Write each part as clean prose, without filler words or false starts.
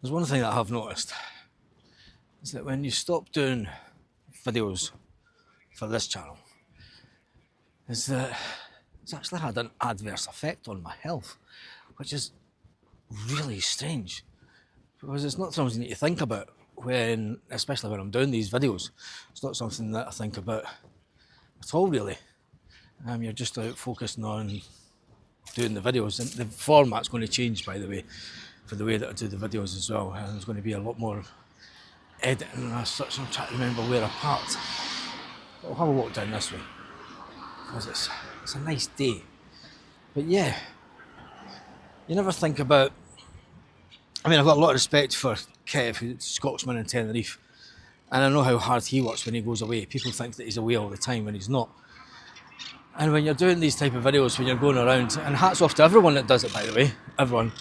There's one thing that I have noticed is that when you stop doing videos for this channel, is that it's actually had an adverse effect on my health, which is really strange because it's not something that you think about when, especially when I'm doing these videos. It's not something that I think about at all, really. You're just out focusing on doing the videos, and the format's going to change, by the way, for the way that I do the videos as well. And there's going to be a lot more editing and as such. I'm trying to remember where I parked. I'll have a walk down this way because it's a nice day. But yeah, you never think about. I mean, I've got a lot of respect for Kev, who's a Scotsman in Tenerife, and I know how hard he works when he goes away. People think that he's away all the time when he's not. And when you're doing these type of videos, when you're going around, and hats off to everyone that does it, by the way, everyone,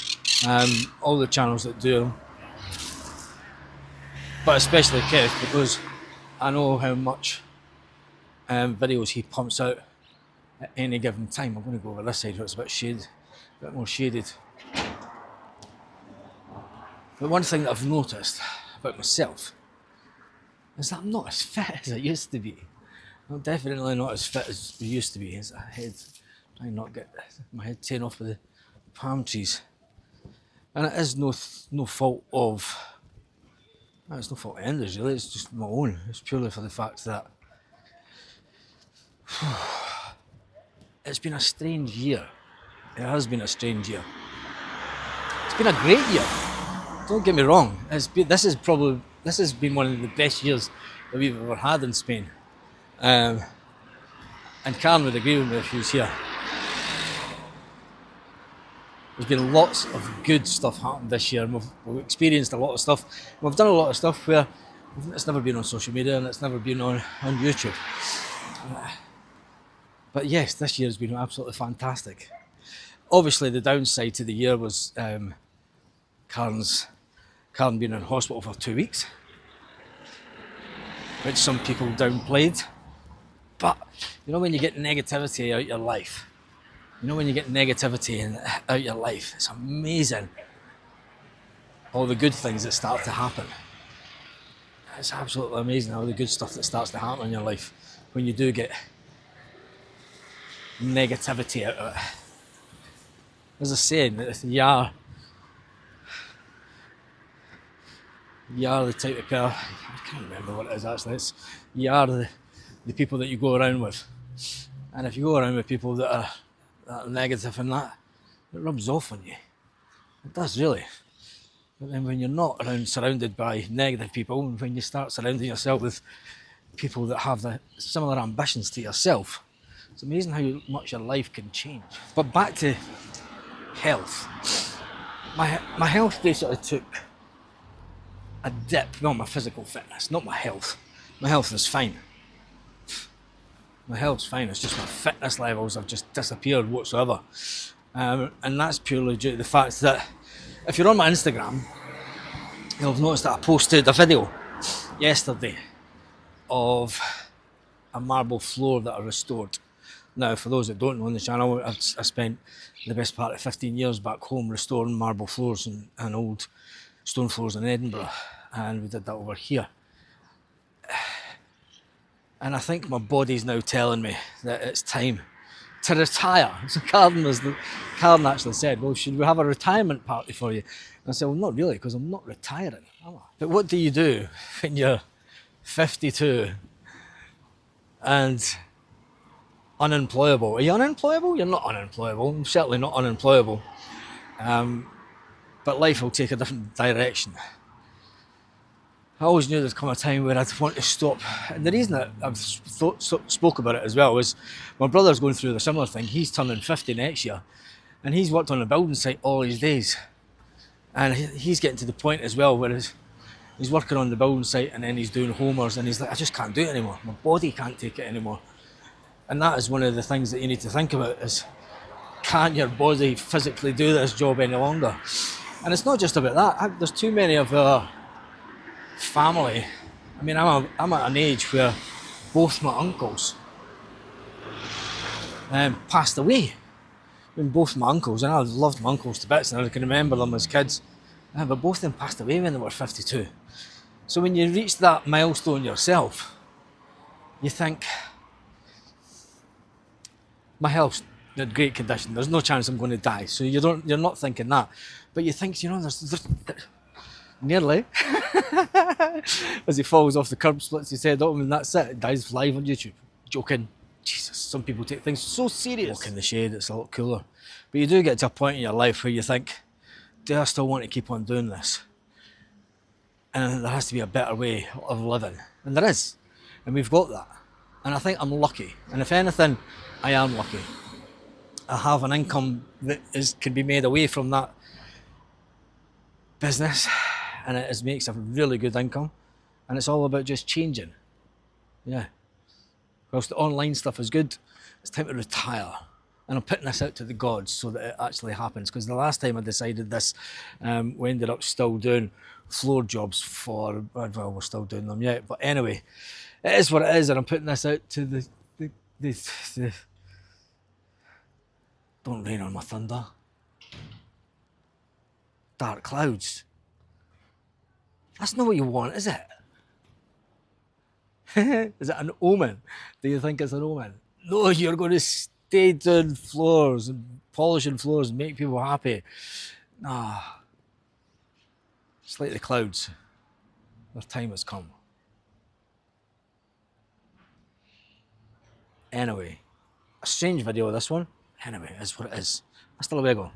all the channels that do them, but especially Kev, because I know how much videos he pumps out at any given time. I'm going to go over this side where it's a bit more shaded. But one thing that I've noticed about myself is that I'm not as fit as I used to be. I'm definitely not as fit as I used to be. As a head, trying not to get my head taken off with the palm trees. And it is no fault of. It's no fault of Enders, really. It's just my own. It's purely for the fact that it's been a strange year. It has been a strange year. It's been a great year. Don't get me wrong. This has been one of the best years that we've ever had in Spain. And Karen would agree with me if he was here. There's been lots of good stuff happened this year, and we've experienced a lot of stuff. We've done a lot of stuff where it's never been on social media and it's never been on YouTube. But yes, this year has been absolutely fantastic. Obviously, the downside to the year was Karen being in hospital for 2 weeks, which some people downplayed. But you know, when you get negativity out your life, it's amazing all the good things that start to happen. It's absolutely amazing all the good stuff that starts to happen in your life when you do get negativity out of it. There's a saying that you are the type of girl. I can't remember what it is actually. You are the people that you go around with, and if you go around with people that are negative and that, it rubs off on you. It does, really. But then when you're not surrounded by negative people, and when you start surrounding yourself with people that have the similar ambitions to yourself, it's amazing how much your life can change. But back to health. My health basically took a dip. Well, my physical fitness, not my health. My health is fine. My health's fine, it's just my fitness levels have just disappeared whatsoever. And that's purely due to the fact that if you're on my Instagram, you'll have noticed that I posted a video yesterday of a marble floor that I restored. Now, for those that don't know on the channel, I spent the best part of 15 years back home restoring marble floors and old stone floors in Edinburgh, and we did that over here. And I think my body's now telling me that it's time to retire. So Karen actually said, well, should we have a retirement party for you? And I said, well, not really, because I'm not retiring, am I? But what do you do when you're 52 and unemployable? Are you unemployable? You're not unemployable. I'm certainly not unemployable. But life will take a different direction. I always knew there'd come a time where I'd want to stop. And the reason that I've spoke about it as well is my brother's going through the similar thing. He's turning 50 next year, and he's worked on a building site all his days. And he's getting to the point as well where he's working on the building site and then he's doing homers, and he's like, I just can't do it anymore. My body can't take it anymore. And that is one of the things that you need to think about is, can your body physically do this job any longer? And it's not just about that. There's too many of our family. I mean, I'm at an age where both my uncles passed away. I mean, both my uncles, and I loved my uncles to bits, and I can remember them as kids. But both of them passed away when they were 52. So when you reach that milestone yourself, you think, my health's in great condition. There's no chance I'm going to die. So you're not thinking that, but you think, there's nearly as he falls off the curb, splits his head open, and that's it. Dies live on YouTube. Joking. Jesus, some people take things so serious. Walk in the shade, it's a lot cooler. But you do get to a point in your life where you think, do I still want to keep on doing this? And there has to be a better way of living. And there is. And we've got that. And I think I'm lucky. And if anything, I am lucky. I have an income that can be made away from that business, and it makes a really good income. And it's all about just changing. Yeah. Whilst the online stuff is good, it's time to retire. And I'm putting this out to the gods so that it actually happens. Because the last time I decided this, we ended up still doing floor jobs for, well, we're still doing them yet. But anyway, it is what it is. And I'm putting this out to the don't rain on my thunder. Dark clouds. That's not what you want, is it? Is it an omen? Do you think it's an omen? No, you're going to stay doing floors and polishing floors and make people happy. Nah. It's like the clouds. Their time has come. Anyway, a strange video, this one. Anyway, it's what it is. Hasta luego.